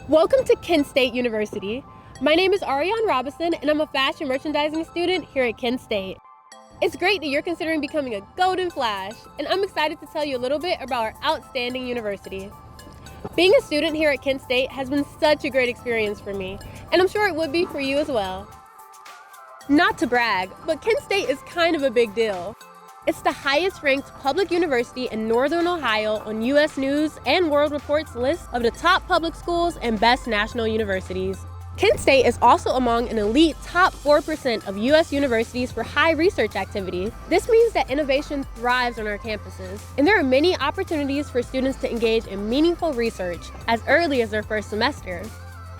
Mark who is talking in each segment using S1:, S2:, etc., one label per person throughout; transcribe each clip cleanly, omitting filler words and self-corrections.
S1: Welcome to Kent State University. My name is Ariane Robinson, and I'm a fashion merchandising student here at Kent State. It's great that you're considering becoming a Golden Flash, and I'm excited to tell you a little bit about our outstanding university. Being a student here at Kent State has been such a great experience for me, and I'm sure it would be for you as well. Not to brag, but Kent State is kind of a big deal. It's the highest ranked public university in Northern Ohio on U.S. News and World Report's list of the top public schools and best national universities. Kent State is also among an elite top 4% of U.S. universities for high research activity. This means that innovation thrives on our campuses, and there are many opportunities for students to engage in meaningful research as early as their first semester.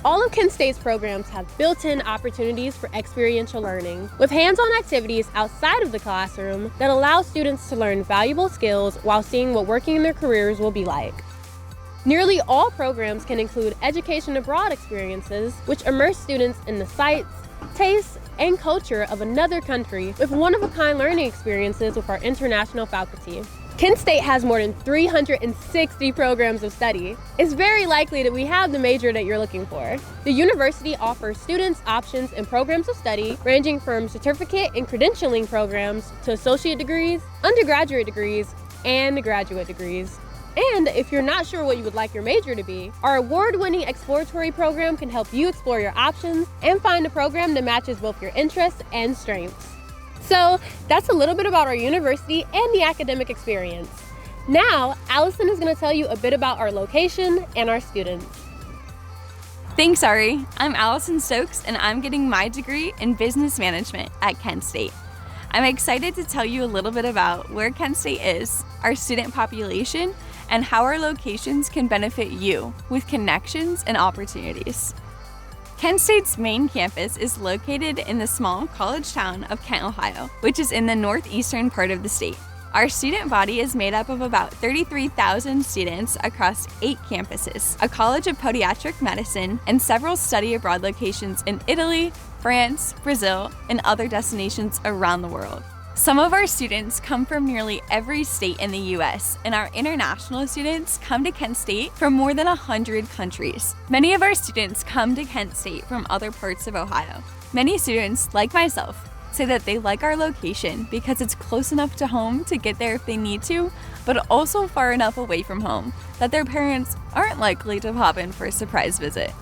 S1: All of Kent State's programs have built-in opportunities for experiential learning, with hands-on activities outside of the classroom that allow students to learn valuable skills while seeing what working in their careers will be like. Nearly all programs can include education abroad experiences, which immerse students in the sights, tastes, and culture of another country with one-of-a-kind learning experiences with our international faculty. Kent State has more than 360 programs of study. It's very likely that we have the major that you're looking for. The university offers students options in programs of study ranging from certificate and credentialing programs to associate degrees, undergraduate degrees, and graduate degrees. And if you're not sure what you would like your major to be, our award-winning exploratory program can help you explore your options and find a program that matches both your interests and strengths. So that's a little bit about our university and the academic experience. Now, Allison is going to tell you a bit about our location and our students.
S2: Thanks, Ari. I'm Allison Stokes, and I'm getting my degree in business management at Kent State. I'm excited to tell you a little bit about where Kent State is, our student population, and how our locations can benefit you with connections and opportunities. Kent State's main campus is located in the small college town of Kent, Ohio, which is in the northeastern part of the state. Our student body is made up of about 33,000 students across 8 campuses, a college of podiatric medicine, and several study abroad locations in Italy, France, Brazil, and other destinations around the world. Some of our students come from nearly every state in the U.S., and our international students come to Kent State from more than 100 countries. Many of our students come to Kent State from other parts of Ohio. Many students, like myself, say that they like our location because it's close enough to home to get there if they need to, but also far enough away from home that their parents aren't likely to pop in for a surprise visit.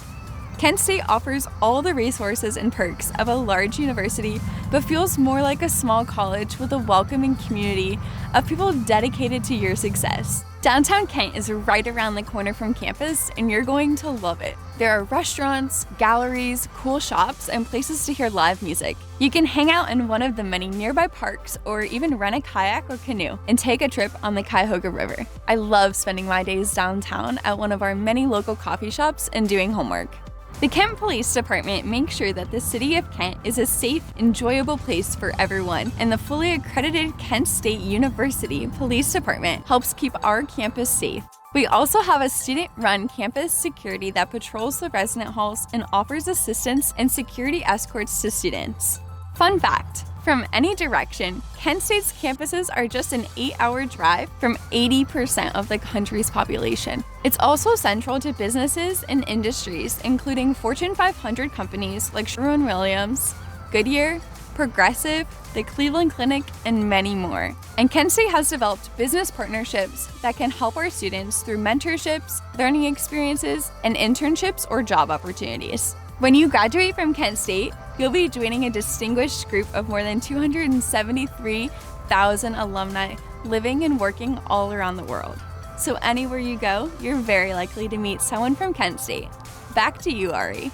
S2: Kent State offers all the resources and perks of a large university, but feels more like a small college with a welcoming community of people dedicated to your success. Downtown Kent is right around the corner from campus, and you're going to love it. There are restaurants, galleries, cool shops, and places to hear live music. You can hang out in one of the many nearby parks or even rent a kayak or canoe and take a trip on the Cuyahoga River. I love spending my days downtown at one of our many local coffee shops and doing homework. The Kent Police Department makes sure that the City of Kent is a safe, enjoyable place for everyone, and the fully accredited Kent State University Police Department helps keep our campus safe. We also have a student-run campus security that patrols the resident halls and offers assistance and security escorts to students. Fun fact, from any direction, Kent State's campuses are just an 8-hour drive from 80% of the country's population. It's also central to businesses and industries, including Fortune 500 companies like Sherwin-Williams, Goodyear, Progressive, the Cleveland Clinic, and many more. And Kent State has developed business partnerships that can help our students through mentorships, learning experiences, and internships or job opportunities. When you graduate from Kent State, you'll be joining a distinguished group of more than 273,000 alumni living and working all around the world. So anywhere you go, you're very likely to meet someone from Kent State. Back to you, Ari.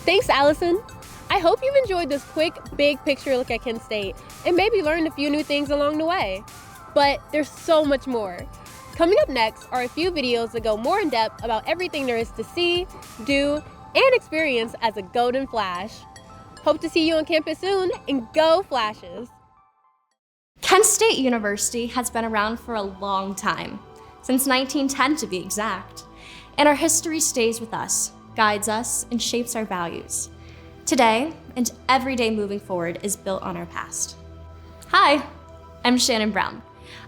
S1: Thanks, Allison. I hope you've enjoyed this quick, big picture look at Kent State and maybe learned a few new things along the way. But there's so much more. Coming up next are a few videos that go more in depth about everything there is to see, do, and experience as a Golden Flash. Hope to see you on campus soon, and go Flashes!
S3: Kent State University has been around for a long time, since 1910 to be exact, and our history stays with us, guides us, and shapes our values. Today, and every day moving forward, is built on our past. Hi, I'm Shannon Brown.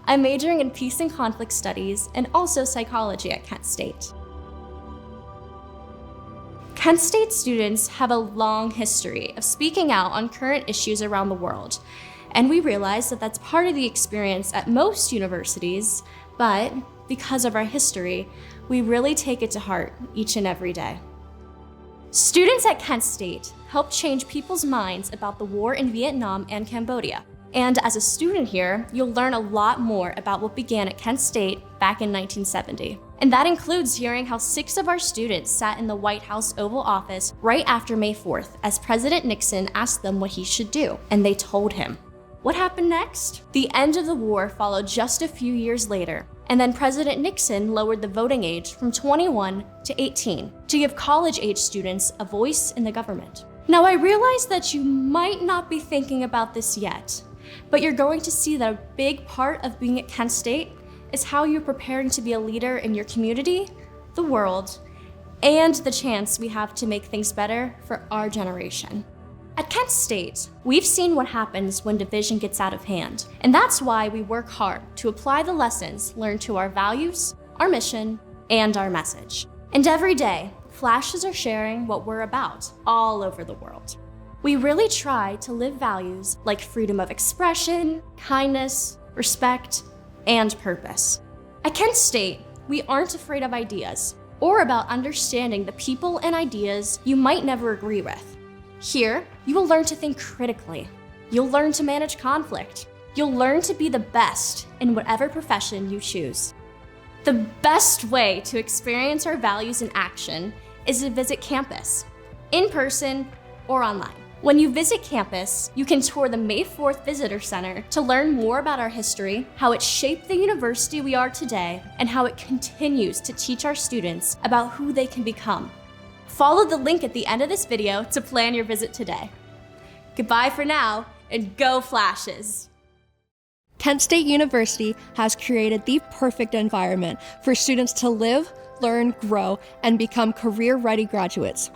S3: I'm majoring in Peace and Conflict Studies and also Psychology at Kent State. Kent State students have a long history of speaking out on current issues around the world, and we realize that that's part of the experience at most universities, but because of our history, we really take it to heart each and every day. Students at Kent State help change people's minds about the war in Vietnam and Cambodia. And as a student here, you'll learn a lot more about what began at Kent State back in 1970. And that includes hearing how 6 of our students sat in the White House Oval Office right after May 4th as President Nixon asked them what he should do, and they told him. What happened next? The end of the war followed just a few years later, and then President Nixon lowered the voting age from 21 to 18 to give college-age students a voice in the government. Now, I realize that you might not be thinking about this yet, but you're going to see that a big part of being at Kent State is how you're preparing to be a leader in your community, the world, and the chance we have to make things better for our generation. At Kent State, we've seen what happens when division gets out of hand, and that's why we work hard to apply the lessons learned to our values, our mission, and our message. And every day, flashes are sharing what we're about all over the world. We really try to live values like freedom of expression, kindness, respect, and purpose. At Kent State, we aren't afraid of ideas or about understanding the people and ideas you might never agree with. Here, you will learn to think critically. You'll learn to manage conflict. You'll learn to be the best in whatever profession you choose. The best way to experience our values in action is to visit campus, in person or online. When you visit campus, you can tour the May 4th Visitor Center to learn more about our history, how it shaped the university we are today, and how it continues to teach our students about who they can become. Follow the link at the end of this video to plan your visit today. Goodbye for now, and go Flashes!
S4: Kent State University has created the perfect environment for students to live, learn, grow, and become career-ready graduates.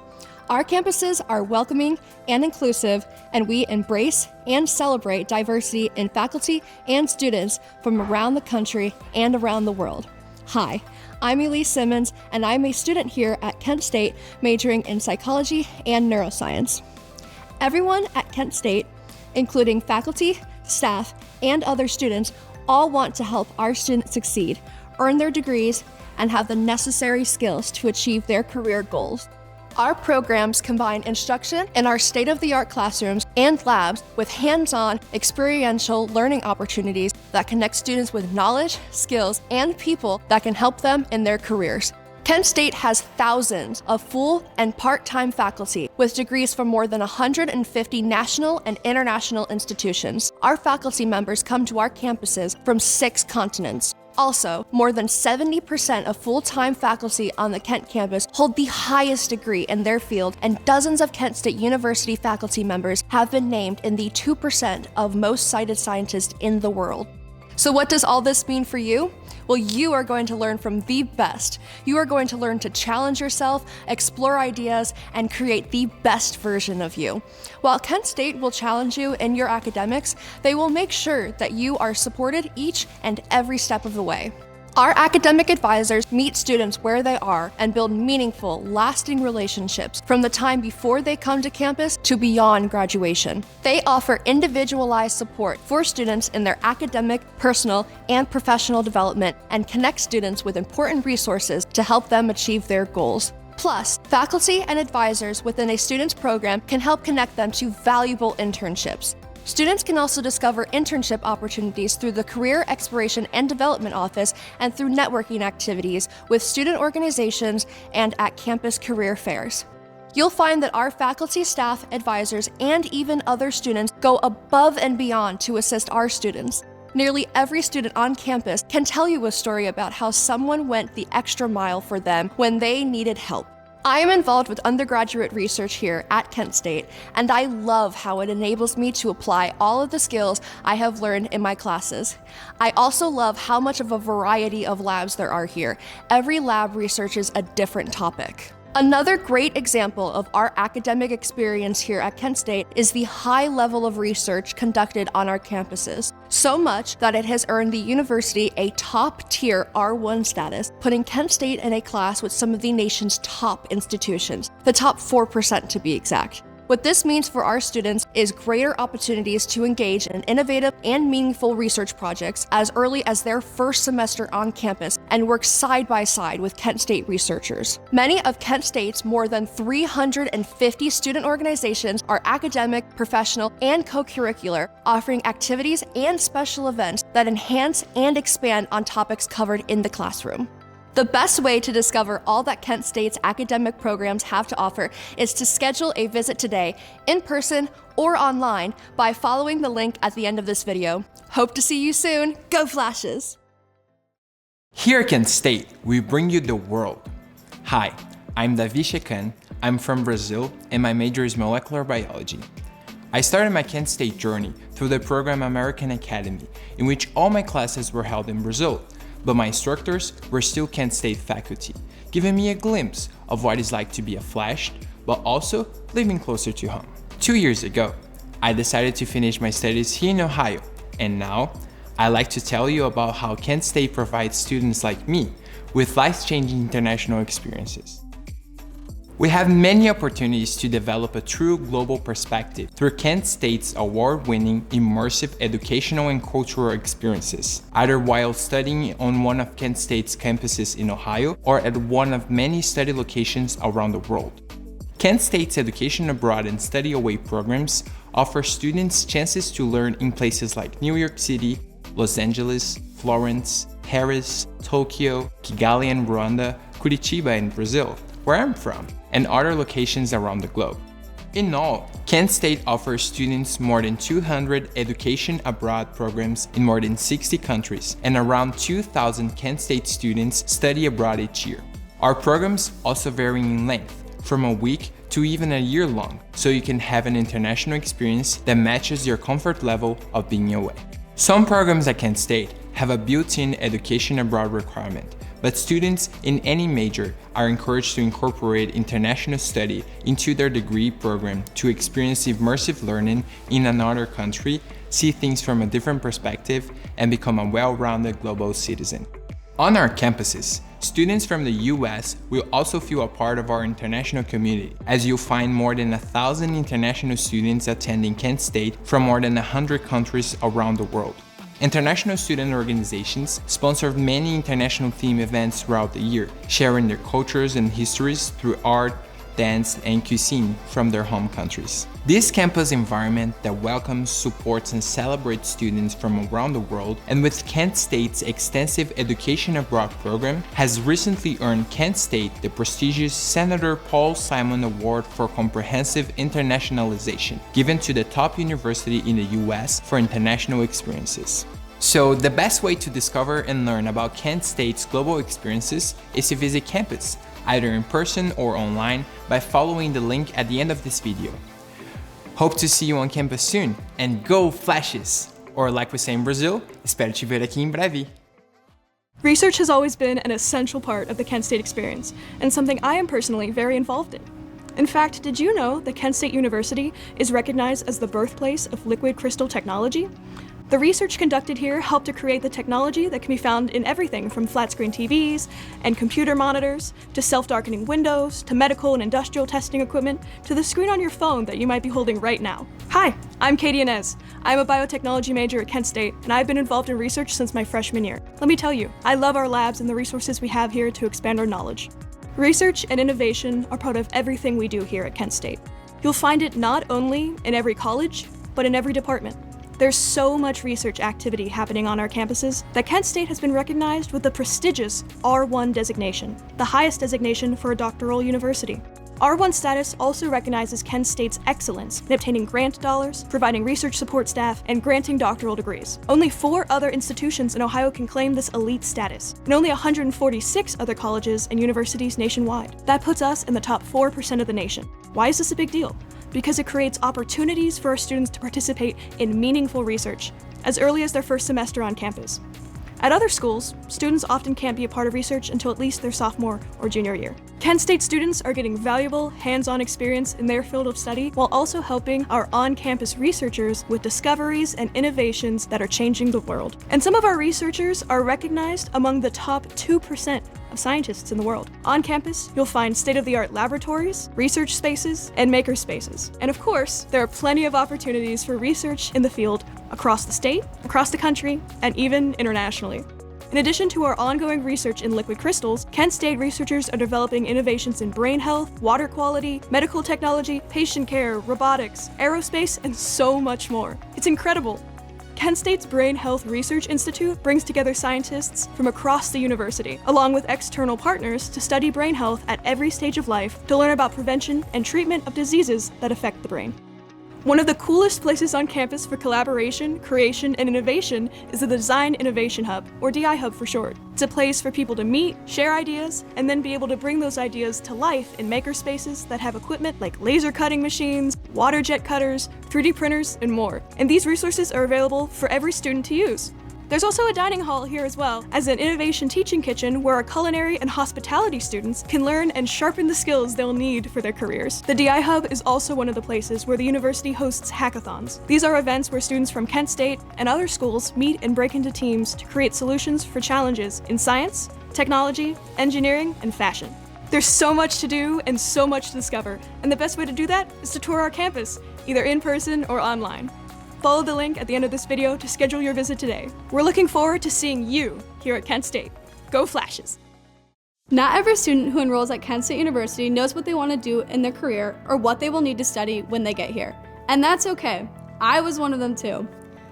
S4: Our campuses are welcoming and inclusive, and we embrace and celebrate diversity in faculty and students from around the country and around the world. Hi, I'm Elise Simmons, and I'm a student here at Kent State majoring in psychology and neuroscience. Everyone at Kent State, including faculty, staff, and other students, all want to help our students succeed, earn their degrees, and have the necessary skills to achieve their career goals. Our programs combine instruction in our state-of-the-art classrooms and labs with hands-on, experiential learning opportunities that connect students with knowledge, skills, and people that can help them in their careers. Kent State has thousands of full and part-time faculty with degrees from more than 150 national and international institutions. Our faculty members come to our campuses from 6 continents. Also, more than 70% of full-time faculty on the Kent campus hold the highest degree in their field, and dozens of Kent State University faculty members have been named in the 2% of most cited scientists in the world. So what does all this mean for you? Well, you are going to learn from the best. You are going to learn to challenge yourself, explore ideas, and create the best version of you. While Kent State will challenge you in your academics, they will make sure that you are supported each and every step of the way. Our academic advisors meet students where they are and build meaningful, lasting relationships from the time before they come to campus to beyond graduation. They offer individualized support for students in their academic, personal, and professional development and connect students with important resources to help them achieve their goals. Plus, faculty and advisors within a student's program can help connect them to valuable internships. Students can also discover internship opportunities through the Career Exploration and Development Office and through networking activities with student organizations and at campus career fairs. You'll find that our faculty, staff, advisors, and even other students go above and beyond to assist our students. Nearly every student on campus can tell you a story about how someone went the extra mile for them when they needed help. I am involved with undergraduate research here at Kent State, and I love how it enables me to apply all of the skills I have learned in my classes. I also love how much of a variety of labs there are here. Every lab researches a different topic. Another great example of our academic experience here at Kent State is the high level of research conducted on our campuses, so much that it has earned the university a top-tier R1 status, putting Kent State in a class with some of the nation's top institutions, the top 4% to be exact. What this means for our students is greater opportunities to engage in innovative and meaningful research projects as early as their first semester on campus and work side by side with Kent State researchers. Many of Kent State's more than 350 student organizations are academic, professional, and co-curricular, offering activities and special events that enhance and expand on topics covered in the classroom. The best way to discover all that Kent State's academic programs have to offer is to schedule a visit today, in person or online, by following the link at the end of this video. Hope to see you soon. Go Flashes!
S5: Here at Kent State, we bring you the world. Hi, I'm Davi Shekan, I'm from Brazil, and my major is molecular biology. I started my Kent State journey through the program American Academy, in which all my classes were held in Brazil, but my instructors were still Kent State faculty, giving me a glimpse of what it's like to be a Flash, but also living closer to home. 2 years ago, I decided to finish my studies here in Ohio, and now I'd like to tell you about how Kent State provides students like me with life-changing international experiences. We have many opportunities to develop a true global perspective through Kent State's award-winning immersive educational and cultural experiences, either while studying on one of Kent State's campuses in Ohio or at one of many study locations around the world. Kent State's Education Abroad and Study Away programs offer students chances to learn in places like New York City, Los Angeles, Florence, Paris, Tokyo, Kigali in Rwanda, Curitiba in Brazil, where I'm from, and other locations around the globe. In all, Kent State offers students more than 200 education abroad programs in more than 60 countries, and around 2,000 Kent State students study abroad each year. Our programs also vary in length, from a week to even a year long, so you can have an international experience that matches your comfort level of being away. Some programs at Kent State have a built-in education abroad requirement, but students in any major are encouraged to incorporate international study into their degree program to experience immersive learning in another country, see things from a different perspective, and become a well-rounded global citizen. On our campuses, students from the US will also feel a part of our international community, as you'll find more than 1,000 international students attending Kent State from more than 100 countries around the world. International student organizations sponsor many international theme events throughout the year, sharing their cultures and histories through art, dance, and cuisine from their home countries. This campus environment that welcomes, supports, and celebrates students from around the world, and with Kent State's extensive Education Abroad program, has recently earned Kent State the prestigious Senator Paul Simon Award for Comprehensive Internationalization, given to the top university in the US for international experiences. So the best way to discover and learn about Kent State's global experiences is to visit campus, either in person or online, by following the link at the end of this video. Hope to see you on campus soon, and go Flashes! Or like we say in Brazil, espero te ver aqui em breve.
S6: Research has always been an essential part of the Kent State experience, and something I am personally very involved in. In fact, did you know that Kent State University is recognized as the birthplace of liquid crystal technology? The research conducted here helped to create the technology that can be found in everything from flat-screen TVs and computer monitors, to self-darkening windows, to medical and industrial testing equipment, to the screen on your phone that you might be holding right now. Hi, I'm Katie Inez. I'm a biotechnology major at Kent State, and I've been involved in research since my freshman year. Let me tell you, I love our labs and the resources we have here to expand our knowledge. Research and innovation are part of everything we do here at Kent State. You'll find it not only in every college, but in every department. There's so much research activity happening on our campuses that Kent State has been recognized with the prestigious R1 designation, the highest designation for a doctoral university. R1 status also recognizes Kent State's excellence in obtaining grant dollars, providing research support staff, and granting doctoral degrees. Only 4 other institutions in Ohio can claim this elite status, and only 146 other colleges and universities nationwide. That puts us in the top 4% of the nation. Why is this a big deal? Because it creates opportunities for our students to participate in meaningful research as early as their first semester on campus. At other schools, students often can't be a part of research until at least their sophomore or junior year. Kent State students are getting valuable, hands-on experience in their field of study while also helping our on-campus researchers with discoveries and innovations that are changing the world. And some of our researchers are recognized among the top 2% of scientists in the world. On campus, you'll find state-of-the-art laboratories, research spaces, and maker spaces. And of course, there are plenty of opportunities for research in the field across the state, across the country, and even internationally. In addition to our ongoing research in liquid crystals, Kent State researchers are developing innovations in brain health, water quality, medical technology, patient care, robotics, aerospace, and so much more. It's incredible. Kent State's Brain Health Research Institute brings together scientists from across the university, along with external partners, to study brain health at every stage of life to learn about prevention and treatment of diseases that affect the brain. One of the coolest places on campus for collaboration, creation, and innovation is the Design Innovation Hub, or DI Hub for short. It's a place for people to meet, share ideas, and then be able to bring those ideas to life in maker spaces that have equipment like laser cutting machines, water jet cutters, 3D printers, and more. And these resources are available for every student to use. There's also a dining hall here as well, as an innovation teaching kitchen where our culinary and hospitality students can learn and sharpen the skills they'll need for their careers. The DI Hub is also one of the places where the university hosts hackathons. These are events where students from Kent State and other schools meet and break into teams to create solutions for challenges in science, technology, engineering, and fashion. There's so much to do and so much to discover, and the best way to do that is to tour our campus, either in person or online. Follow the link at the end of this video to schedule your visit today. We're looking forward to seeing you here at Kent State. Go Flashes!
S7: Not every student who enrolls at Kent State University knows what they want to do in their career or what they will need to study when they get here. And that's okay. I was one of them too.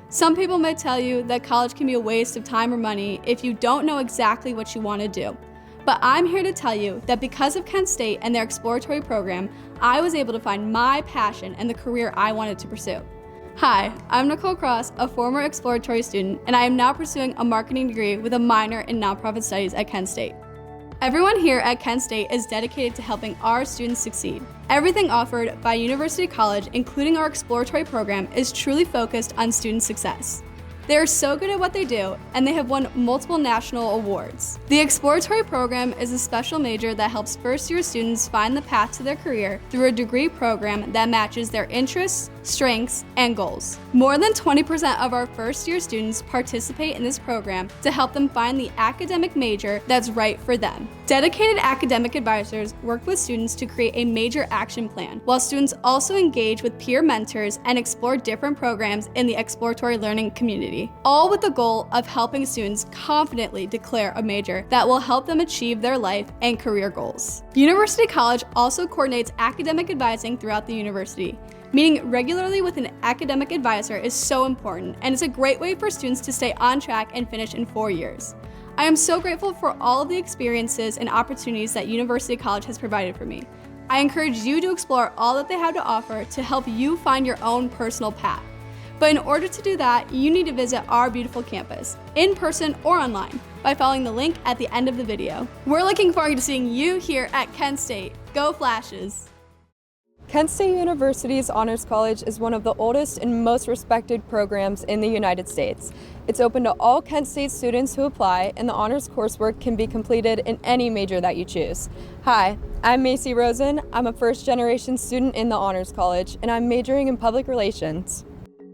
S7: Some people might tell you that college can be a waste of time or money if you don't know exactly what you want to do. But I'm here to tell you that because of Kent State and their exploratory program, I was able to find my passion and the career I wanted to pursue. Hi, I'm Nicole Cross, a former exploratory student, and I am now pursuing a marketing degree with a minor in nonprofit studies at Kent State. Everyone here at Kent State is dedicated to helping our students succeed. Everything offered by University College, including our exploratory program, is truly focused on student success. They are so good at what they do, and they have won multiple national awards. The exploratory program is a special major that helps first-year students find the path to their career through a degree program that matches their interests, strengths, and goals. More than 20% of our first-year students participate in this program to help them find the academic major that's right for them. Dedicated academic advisors work with students to create a major action plan, while students also engage with peer mentors and explore different programs in the exploratory learning community, all with the goal of helping students confidently declare a major that will help them achieve their life and career goals. University College also coordinates academic advising throughout the university. Meeting regularly with an academic advisor is so important, and it's a great way for students to stay on track and finish in 4 years. I am so grateful for all of the experiences and opportunities that University College has provided for me. I encourage you to explore all that they have to offer to help you find your own personal path. But in order to do that, you need to visit our beautiful campus, in person or online, by following the link at the end of the video. We're looking forward to seeing you here at Kent State. Go Flashes!
S8: Kent State University's Honors College is one of the oldest and most respected programs in the United States. It's open to all Kent State students who apply, and the honors coursework can be completed in any major that you choose. Hi, I'm Macy Rosen. I'm a first-generation student in the Honors College, and I'm majoring in public relations.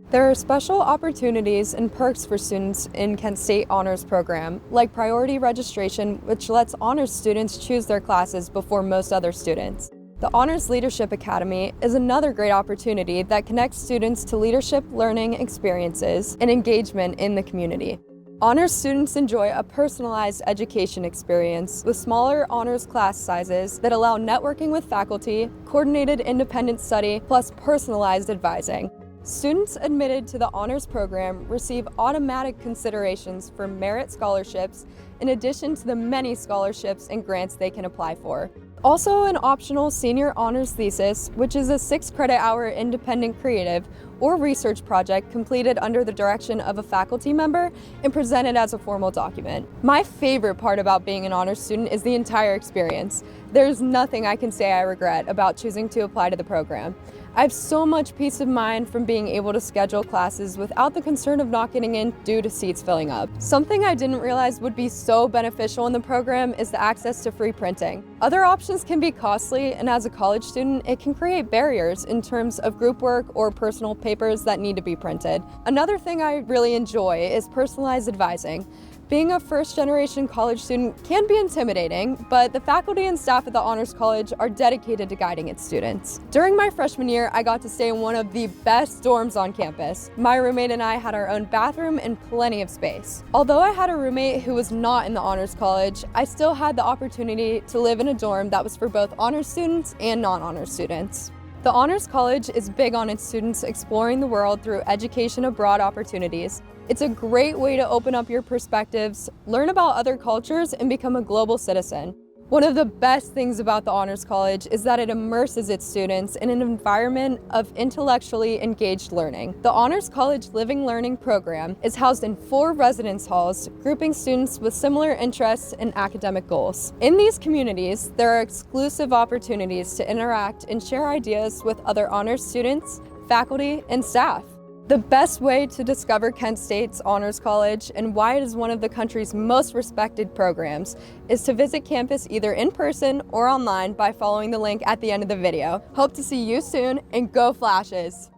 S8: There are special opportunities and perks for students in Kent State Honors Program, like priority registration, which lets honors students choose their classes before most other students. The Honors Leadership Academy is another great opportunity that connects students to leadership learning experiences and engagement in the community. Honors students enjoy a personalized education experience with smaller honors class sizes that allow networking with faculty, coordinated independent study, plus personalized advising. Students admitted to the honors program receive automatic considerations for merit scholarships in addition to the many scholarships and grants they can apply for. Also, an optional senior honors thesis, which is a 6 credit hour independent creative or research project completed under the direction of a faculty member and presented as a formal document. My favorite part about being an honors student is the entire experience. There's nothing I can say I regret about choosing to apply to the program. I have so much peace of mind from being able to schedule classes without the concern of not getting in due to seats filling up. Something I didn't realize would be so beneficial in the program is the access to free printing. Other options can be costly, and as a college student, it can create barriers in terms of group work or personal papers that need to be printed. Another thing I really enjoy is personalized advising. Being a first-generation college student can be intimidating, but the faculty and staff at the Honors College are dedicated to guiding its students. During my freshman year, I got to stay in one of the best dorms on campus. My roommate and I had our own bathroom and plenty of space. Although I had a roommate who was not in the Honors College, I still had the opportunity to live in a dorm that was for both honors students and non-honors students. The Honors College is big on its students exploring the world through education abroad opportunities. It's a great way to open up your perspectives, learn about other cultures, and become a global citizen. One of the best things about the Honors College is that it immerses its students in an environment of intellectually engaged learning. The Honors College Living Learning Program is housed in 4 residence halls, grouping students with similar interests and academic goals. In these communities, there are exclusive opportunities to interact and share ideas with other honors students, faculty, and staff. The best way to discover Kent State's Honors College and why it is one of the country's most respected programs is to visit campus either in person or online by following the link at the end of the video. Hope to see you soon, and go Flashes!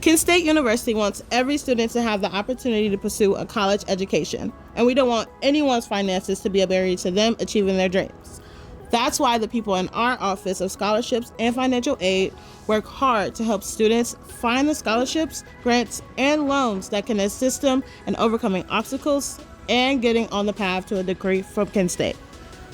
S9: Kent State University wants every student to have the opportunity to pursue a college education, and we don't want anyone's finances to be a barrier to them achieving their dreams. That's why the people in our Office of Scholarships and Financial Aid work hard to help students find the scholarships, grants, and loans that can assist them in overcoming obstacles and getting on the path to a degree from Kent State.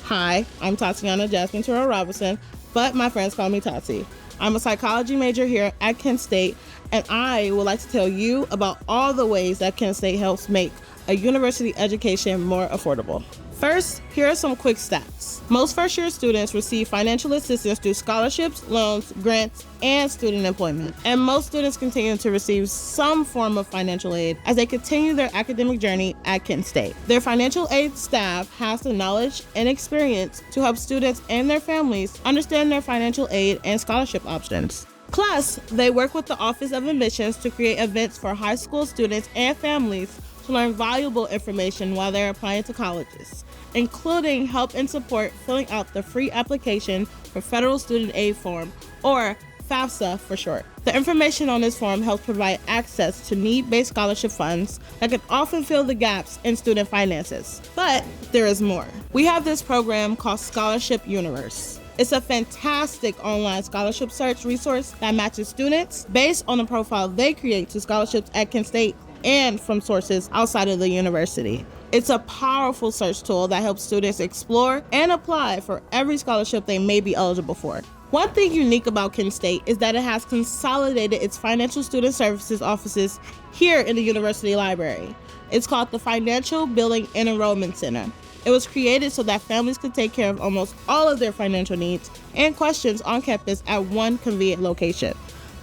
S9: Hi, I'm Tatiana Jasmine Terrell Robinson, but my friends call me Tati. I'm a psychology major here at Kent State, and I would like to tell you about all the ways that Kent State helps make a university education more affordable. First, here are some quick stats. Most first-year students receive financial assistance through scholarships, loans, grants, and student employment. And most students continue to receive some form of financial aid as they continue their academic journey at Kent State. Their financial aid staff has the knowledge and experience to help students and their families understand their financial aid and scholarship options. Plus, they work with the Office of Admissions to create events for high school students and families to learn valuable information while they're applying to colleges, including help and support filling out the free application for Federal Student Aid Form, or FAFSA for short. The information on this form helps provide access to need-based scholarship funds that can often fill the gaps in student finances. But there is more. We have this program called Scholarship Universe. It's a fantastic online scholarship search resource that matches students based on the profile they create to scholarships at Kent State and from sources outside of the university. It's a powerful search tool that helps students explore and apply for every scholarship they may be eligible for. One thing unique about Kent State is that it has consolidated its financial student services offices here in the university library. It's called the Financial Billing and Enrollment Center. It was created so that families could take care of almost all of their financial needs and questions on campus at one convenient location.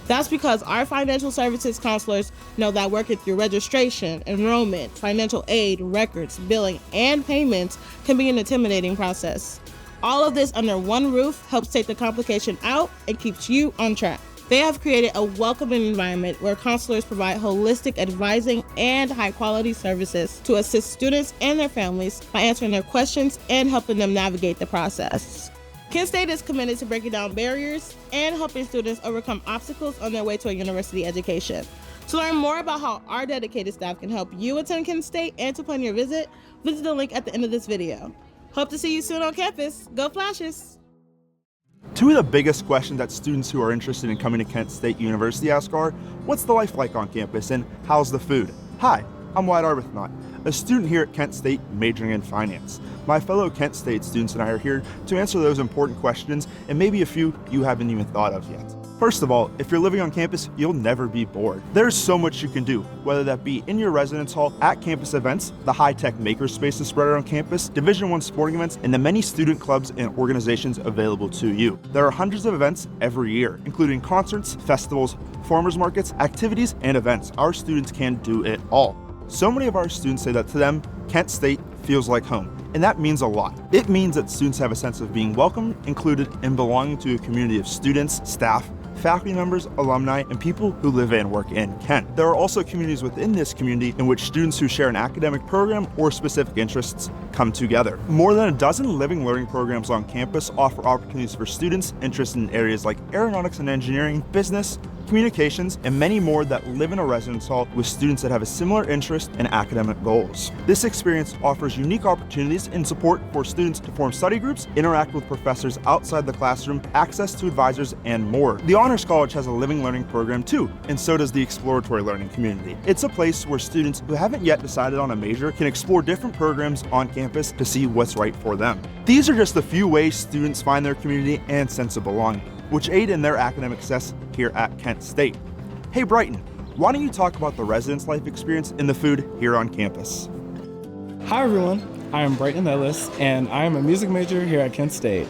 S9: That's because our financial services counselors know that working through registration, enrollment, financial aid, records, billing, and payments can be an intimidating process. All of this under one roof helps take the complication out and keeps you on track. They have created a welcoming environment where counselors provide holistic advising and high-quality services to assist students and their families by answering their questions and helping them navigate the process. Kent State is committed to breaking down barriers and helping students overcome obstacles on their way to a university education. To learn more about how our dedicated staff can help you attend Kent State and to plan your visit, visit the link at the end of this video. Hope to see you soon on campus. Go Flashes!
S10: Two of the biggest questions that students who are interested in coming to Kent State University ask are, what's the life like on campus and how's the food? Hi, I'm Wyatt Arbuthnot, a student here at Kent State majoring in finance. My fellow Kent State students and I are here to answer those important questions and maybe a few you haven't even thought of yet. First of all, if you're living on campus, you'll never be bored. There's so much you can do, whether that be in your residence hall, at campus events, the high-tech maker spaces spread around campus, Division I sporting events, and the many student clubs and organizations available to you. There are hundreds of events every year, including concerts, festivals, farmers markets, activities, and events. Our students can do it all. So many of our students say that to them, Kent State feels like home. And that means a lot. It means that students have a sense of being welcome, included, and belonging to a community of students, staff, faculty members, alumni, and people who live and work in Kent. There are also communities within this community in which students who share an academic program or specific interests come together. More than a dozen living learning programs on campus offer opportunities for students interested in areas like aeronautics and engineering, business, communications, and many more that live in a residence hall with students that have a similar interest and academic goals. This experience offers unique opportunities and support for students to form study groups, interact with professors outside the classroom, access to advisors, and more. The Honors College has a living learning program too, and so does the exploratory learning community. It's a place where students who haven't yet decided on a major can explore different programs on campus to see what's right for them. These are just a few ways students find their community and sense of belonging, which aid in their academic success here at Kent State. Hey Brighton, why don't you talk about the residence life experience and the food here on campus?
S11: Hi everyone, I am Brighton Ellis and I am a music major here at Kent State.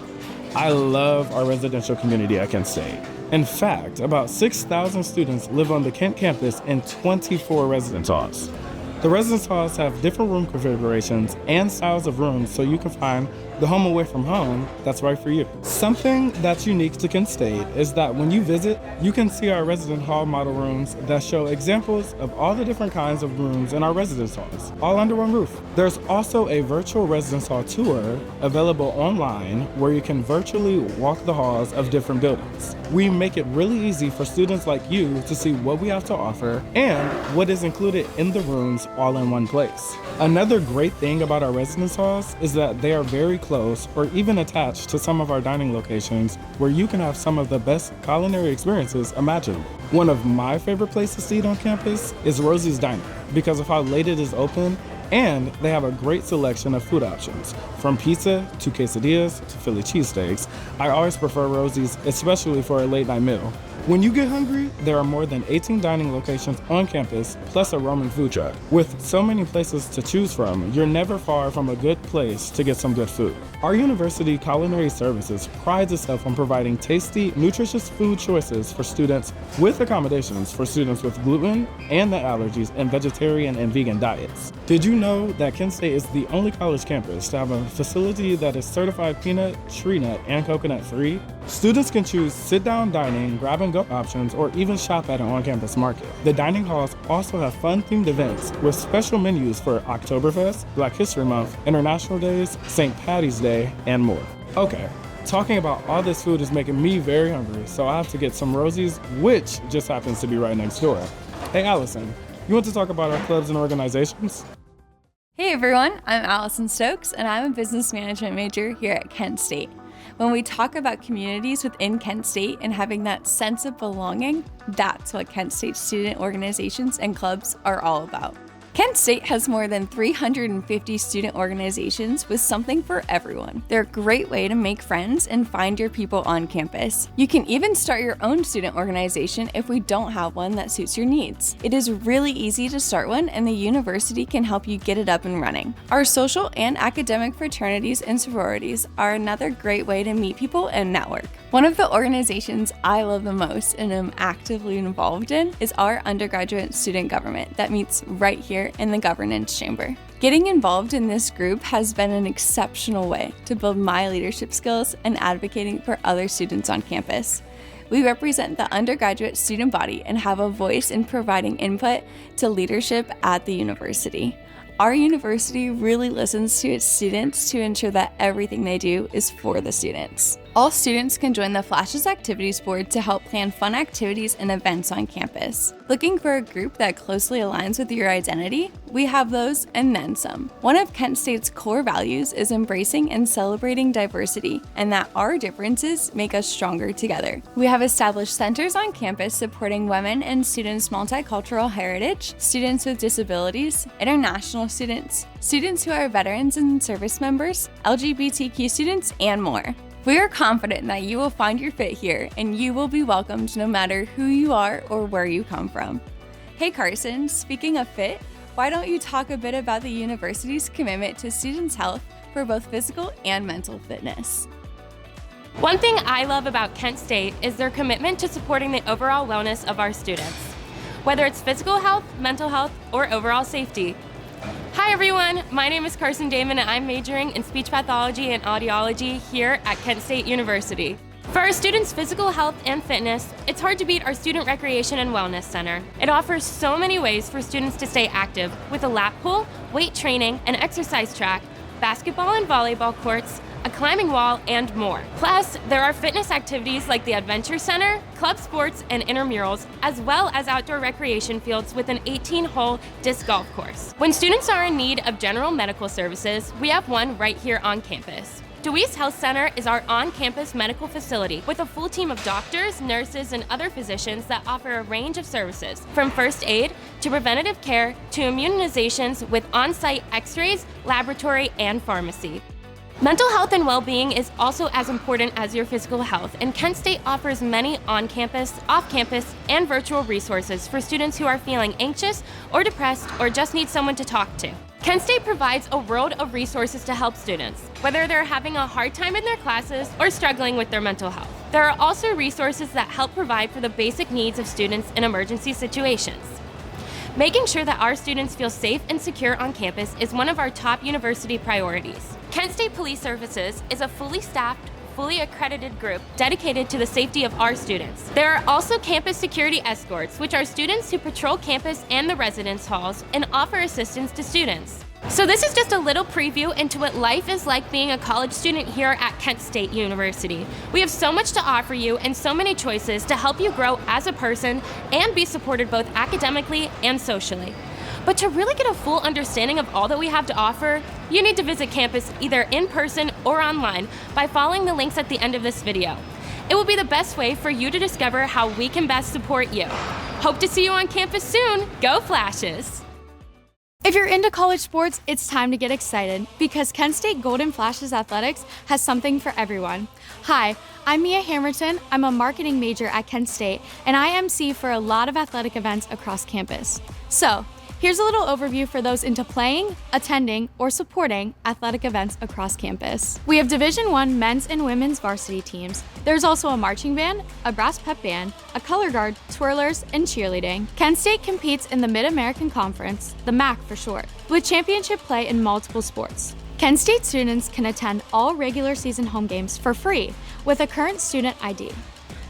S11: I love our residential community at Kent State. In fact, about 6,000 students live on the Kent campus in 24 residence halls. The residence halls have different room configurations and styles of rooms so you can find the home away from home that's right for you. Something that's unique to Kent State is that when you visit, you can see our resident hall model rooms that show examples of all the different kinds of rooms in our residence halls, all under one roof. There's also a virtual residence hall tour available online where you can virtually walk the halls of different buildings. We make it really easy for students like you to see what we have to offer and what is included in the rooms all in one place. Another great thing about our residence halls is that they are very close or even attached to some of our dining locations where you can have some of the best culinary experiences imaginable. One of my favorite places to eat on campus is Rosie's Diner because of how late it is open, and they have a great selection of food options, from pizza to quesadillas to Philly cheesesteaks. I always prefer Rosie's, especially for a late night meal. When you get hungry, there are more than 18 dining locations on campus, plus a roaming food truck. With so many places to choose from, you're never far from a good place to get some good food. Our university culinary services prides itself on providing tasty, nutritious food choices for students with accommodations for students with gluten and nut allergies and vegetarian and vegan diets. Did you know that Kent State is the only college campus to have a facility that is certified peanut, tree nut, and coconut free? Students can choose sit-down dining, grab-and-go options, or even shop at an on-campus market. The dining halls also have fun-themed events with special menus for Oktoberfest, Black History Month, International Days, St. Patty's Day, and more. Okay, talking about all this food is making me very hungry, so I have to get some Rosie's, which just happens to be right next door. Hey Allison, you want to talk about our clubs and organizations?
S2: Hey everyone, I'm Allison Stokes and I'm a business management major here at Kent State. When we talk about communities within Kent State and having that sense of belonging, that's what Kent State student organizations and clubs are all about. Kent State has more than 350 student organizations with something for everyone. They're a great way to make friends and find your people on campus. You can even start your own student organization if we don't have one that suits your needs. It is really easy to start one, and the university can help you get it up and running. Our social and academic fraternities and sororities are another great way to meet people and network. One of the organizations I love the most and am actively involved in is our undergraduate student government that meets right here in the governance chamber. Getting involved in this group has been an exceptional way to build my leadership skills and advocating for other students on campus. We represent the undergraduate student body and have a voice in providing input to leadership at the university. Our university really listens to its students to ensure that everything they do is for the students. All students can join the Flashes Activities Board to help plan fun activities and events on campus. Looking for a group that closely aligns with your identity? We have those and then some. One of Kent State's core values is embracing and celebrating diversity, and that our differences make us stronger together. We have established centers on campus supporting women and students' multicultural heritage, students with disabilities, international students, students who are veterans and service members, LGBTQ students, and more. We are confident that you will find your fit here and you will be welcomed no matter who you are or where you come from. Hey Carson, speaking of fit, why don't you talk a bit about the university's commitment to students' health for both physical and mental fitness?
S1: One thing I love about Kent State is their commitment to supporting the overall wellness of our students, whether it's physical health, mental health, or overall safety. Hi everyone, my name is Carson Damon and I'm majoring in speech pathology and audiology here at Kent State University. For our students' physical health and fitness, it's hard to beat our Student Recreation and Wellness Center. It offers so many ways for students to stay active with a lap pool, weight training, an exercise track, basketball and volleyball courts, a climbing wall, and more. Plus, there are fitness activities like the Adventure Center, club sports, and intramurals, as well as outdoor recreation fields with an 18-hole disc golf course. When students are in need of general medical services, we have one right here on campus. DeWeese Health Center is our on-campus medical facility with a full team of doctors, nurses, and other physicians that offer a range of services, from first aid to preventative care to immunizations with on-site x-rays, laboratory, and pharmacy. Mental health and well-being is also as important as your physical health, and Kent State offers many on-campus, off-campus, and virtual resources for students who are feeling anxious or depressed or just need someone to talk to. Kent State provides a world of resources to help students, whether they're having a hard time in their classes or struggling with their mental health. There are also resources that help provide for the basic needs of students in emergency situations. Making sure that our students feel safe and secure on campus is one of our top university priorities. Kent State Police Services is a fully staffed, fully accredited group dedicated to the safety of our students. There are also campus security escorts, which are students who patrol campus and the residence halls and offer assistance to students. So this is just a little preview into what life is like being a college student here at Kent State University. We have so much to offer you and so many choices to help you grow as a person and be supported both academically and socially. But to really get a full understanding of all that we have to offer, you need to visit campus either in person or online by following the links at the end of this video. It will be the best way for you to discover how we can best support you. Hope to see you on campus soon. Go Flashes!
S7: If you're into college sports, it's time to get excited because Kent State Golden Flashes Athletics has something for everyone. Hi, I'm Mia Hamilton. I'm a marketing major at Kent State, and I MC for a lot of athletic events across campus. So, here's a little overview for those into playing, attending, or supporting athletic events across campus. We have Division I men's and women's varsity teams. There's also a marching band, a brass pep band, a color guard, twirlers, and cheerleading. Kent State competes in the Mid-American Conference, the MAC for short, with championship play in multiple sports. Kent State students can attend all regular season home games for free with a current student ID.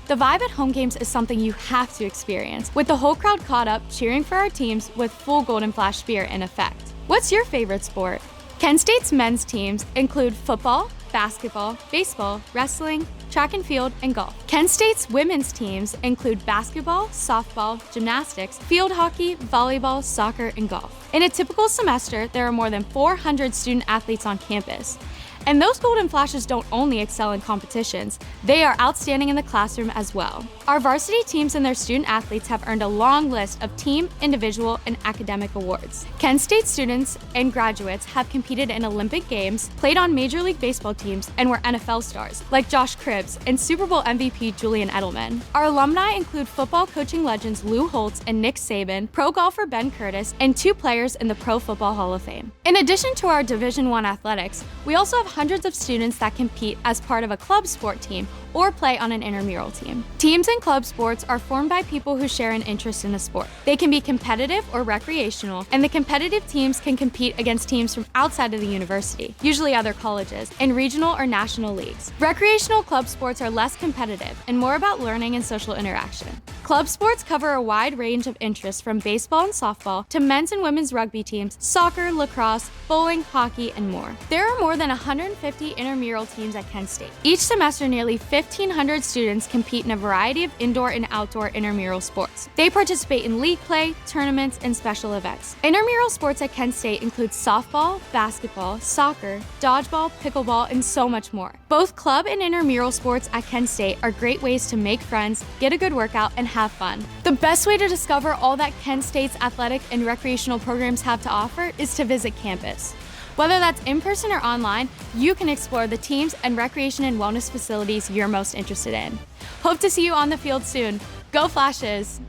S7: The vibe at home games is something you have to experience, with the whole crowd caught up cheering for our teams with full Golden Flash spirit in effect. What's your favorite sport? Kent State's men's teams include football, basketball, baseball, wrestling, track and field, and golf. Kent State's women's teams include basketball, softball, gymnastics, field hockey, volleyball, soccer, and golf. In a typical semester, there are more than 400 student athletes on campus. And those Golden Flashes don't only excel in competitions, they are outstanding in the classroom as well. Our varsity teams and their student athletes have earned a long list of team, individual, and academic awards. Kent State students and graduates have competed in Olympic Games, played on Major League Baseball teams, and were NFL stars, like Josh Cribbs and Super Bowl MVP Julian Edelman. Our alumni include football coaching legends Lou Holtz and Nick Saban, pro golfer Ben Curtis, and 2 players in the Pro Football Hall of Fame. In addition to our Division I athletics, we also have hundreds of students that compete as part of a club sport team or play on an intramural team. Teams and club sports are formed by people who share an interest in a sport. They can be competitive or recreational, and the competitive teams can compete against teams from outside of the university, usually other colleges, in regional or national leagues. Recreational club sports are less competitive and more about learning and social interaction. Club sports cover a wide range of interests from baseball and softball to men's and women's rugby teams, soccer, lacrosse, bowling, hockey, and more. There are more than 150 intramural teams at Kent State. Each semester, nearly 1,500 students compete in a variety of indoor and outdoor intramural sports. They participate in league play, tournaments, and special events. Intramural sports at Kent State include softball, basketball, soccer, dodgeball, pickleball, and so much more. Both club and intramural sports at Kent State are great ways to make friends, get a good workout, and have fun. The best way to discover all that Kent State's athletic and recreational programs have to offer is to visit campus.
S12: Whether that's in person or online, you can explore the teams and recreation and wellness facilities you're most interested in. Hope to see you on the field soon. Go Flashes!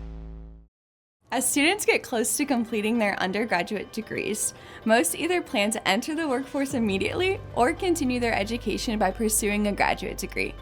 S2: As students get close to completing their undergraduate degrees, most either plan to enter the workforce immediately or continue their education by pursuing a graduate degree.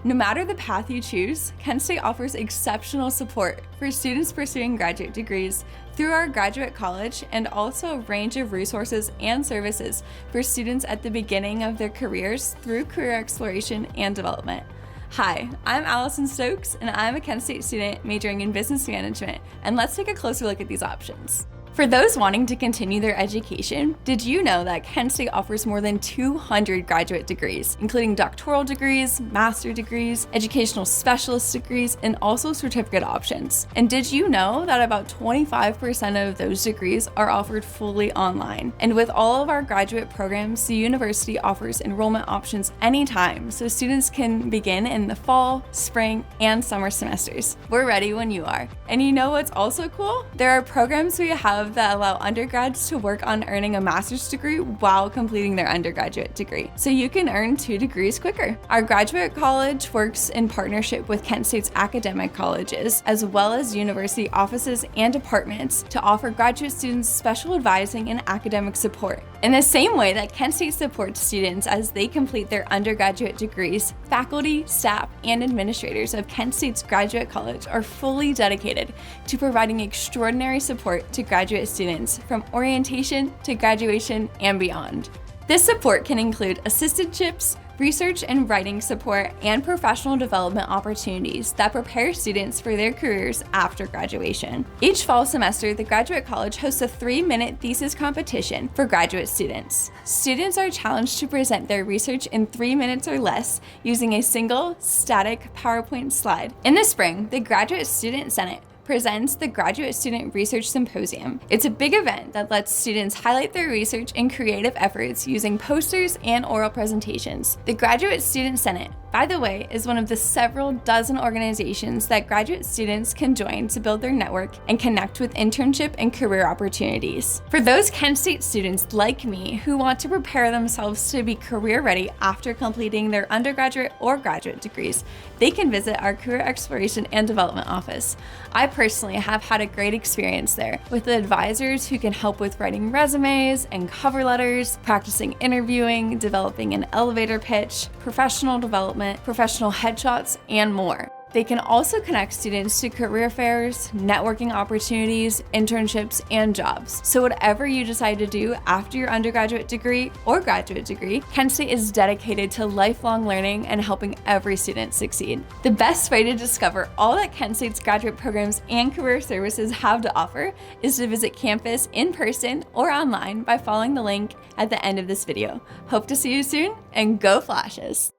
S2: No matter the path you choose, Kent State offers exceptional support for students pursuing graduate degrees through our graduate college and also a range of resources and services for students at the beginning of their careers through career exploration and development. Hi, I'm Allison Stokes, and I'm a Kent State student majoring in business management, and let's take a closer look at these options. For those wanting to continue their education, did you know that Kent State offers more than 200 graduate degrees, including doctoral degrees, master degrees, educational specialist degrees, and also certificate options? And did you know that about 25% of those degrees are offered fully online? And with all of our graduate programs, the university offers enrollment options anytime, so students can begin in the fall, spring, and summer semesters. We're ready when you are. And you know what's also cool? There are programs we have that allow undergrads to work on earning a master's degree while completing their undergraduate degree, so you can earn 2 degrees quicker. Our graduate college works in partnership with Kent State's academic colleges, as well as university offices and departments to offer graduate students special advising and academic support. In the same way that Kent State supports students as they complete their undergraduate degrees, faculty, staff, and administrators of Kent State's graduate college are fully dedicated to providing extraordinary support to graduate students from orientation to graduation and beyond. This support can include assistantships, research and writing support, and professional development opportunities that prepare students for their careers after graduation. Each fall semester, the Graduate College hosts a 3-minute thesis competition for graduate students. Students are challenged to present their research in 3 minutes or less using a single, static PowerPoint slide. In the spring, the Graduate Student Senate presents the Graduate Student Research Symposium. It's a big event that lets students highlight their research and creative efforts using posters and oral presentations. The Graduate Student Senate, by the way, is one of the several dozen organizations that graduate students can join to build their network and connect with internship and career opportunities. For those Kent State students like me who want to prepare themselves to be career ready after completing their undergraduate or graduate degrees, they can visit our Career Exploration and Development Office. I personally have had a great experience there with the advisors who can help with writing resumes and cover letters, practicing interviewing, developing an elevator pitch, professional development, professional headshots, and more. They can also connect students to career fairs, networking opportunities, internships, and jobs. So whatever you decide to do after your undergraduate degree or graduate degree, Kent State is dedicated to lifelong learning and helping every student succeed. The best way to discover all that Kent State's graduate programs and career services have to offer is to visit campus in person or online by following the link at the end of this video. Hope to see you soon, and go Flashes!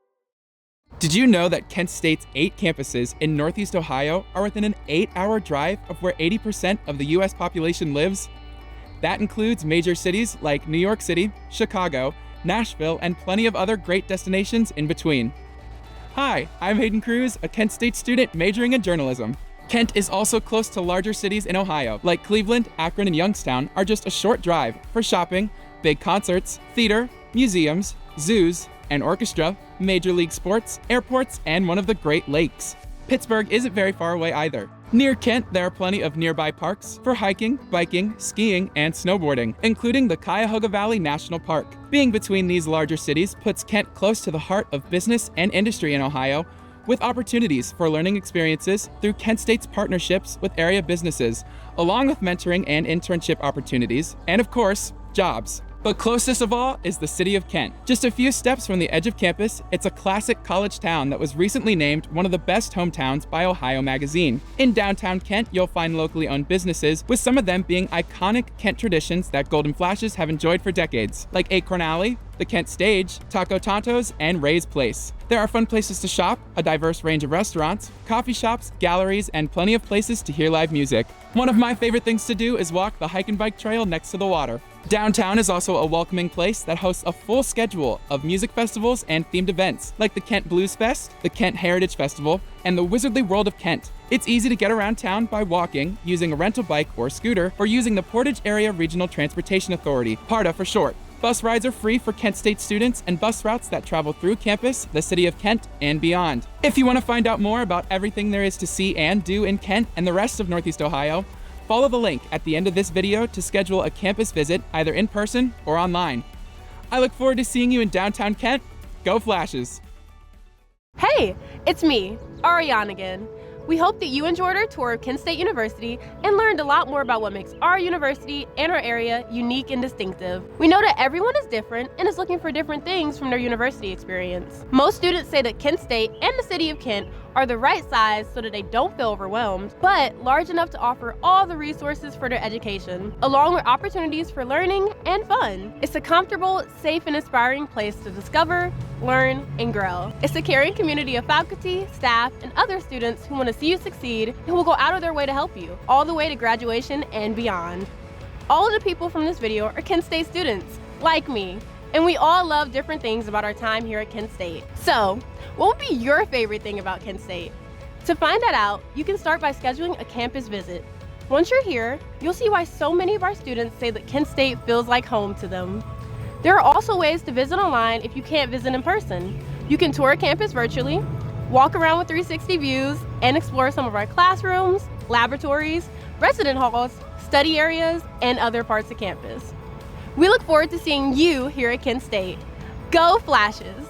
S13: Did you know that Kent State's 8 campuses in Northeast Ohio are within an 8-hour drive of where 80% of the US population lives? That includes major cities like New York City, Chicago, Nashville, and plenty of other great destinations in between. Hi, I'm Hayden Cruz, a Kent State student majoring in journalism. Kent is also close to larger cities in Ohio, like Cleveland, Akron, and Youngstown are just a short drive for shopping, big concerts, theater, museums, zoos, an orchestra, major league sports, airports, and one of the Great Lakes. Pittsburgh isn't very far away either. Near Kent, there are plenty of nearby parks for hiking, biking, skiing, and snowboarding, including the Cuyahoga Valley National Park. Being between these larger cities puts Kent close to the heart of business and industry in Ohio, with opportunities for learning experiences through Kent State's partnerships with area businesses, along with mentoring and internship opportunities, and of course, jobs. But closest of all is the city of Kent. Just a few steps from the edge of campus, it's a classic college town that was recently named one of the best hometowns by Ohio Magazine. In downtown Kent, you'll find locally owned businesses, with some of them being iconic Kent traditions that Golden Flashes have enjoyed for decades, like Acorn Alley, the Kent Stage, Taco Tonto's, and Ray's Place. There are fun places to shop, a diverse range of restaurants, coffee shops, galleries, and plenty of places to hear live music. One of my favorite things to do is walk the hike and bike trail next to the water. Downtown is also a welcoming place that hosts a full schedule of music festivals and themed events, like the Kent Blues Fest, the Kent Heritage Festival, and the Wizardly World of Kent. It's easy to get around town by walking, using a rental bike or scooter, or using the Portage Area Regional Transportation Authority, PARTA for short. Bus rides are free for Kent State students and bus routes that travel through campus, the city of Kent, and beyond. If you want to find out more about everything there is to see and do in Kent and the rest of Northeast Ohio, follow the link at the end of this video to schedule a campus visit either in person or online. I look forward to seeing you in downtown Kent. Go Flashes!
S1: Hey, it's me, Ariane again. We hope that you enjoyed our tour of Kent State University and learned a lot more about what makes our university and our area unique and distinctive. We know that everyone is different and is looking for different things from their university experience. Most students say that Kent State and the city of Kent are the right size so that they don't feel overwhelmed, but large enough to offer all the resources for their education, along with opportunities for learning and fun. It's a comfortable, safe, and inspiring place to discover, learn, and grow. It's a caring community of faculty, staff, and other students who want to see you succeed and who will go out of their way to help you, all the way to graduation and beyond. All of the people from this video are Kent State students, like me, and we all love different things about our time here at Kent State. So, what would be your favorite thing about Kent State? To find that out, you can start by scheduling a campus visit. Once you're here, you'll see why so many of our students say that Kent State feels like home to them. There are also ways to visit online if you can't visit in person. You can tour campus virtually, walk around with 360 views, and explore some of our classrooms, laboratories, resident halls, study areas, and other parts of campus. We look forward to seeing you here at Kent State. Go Flashes!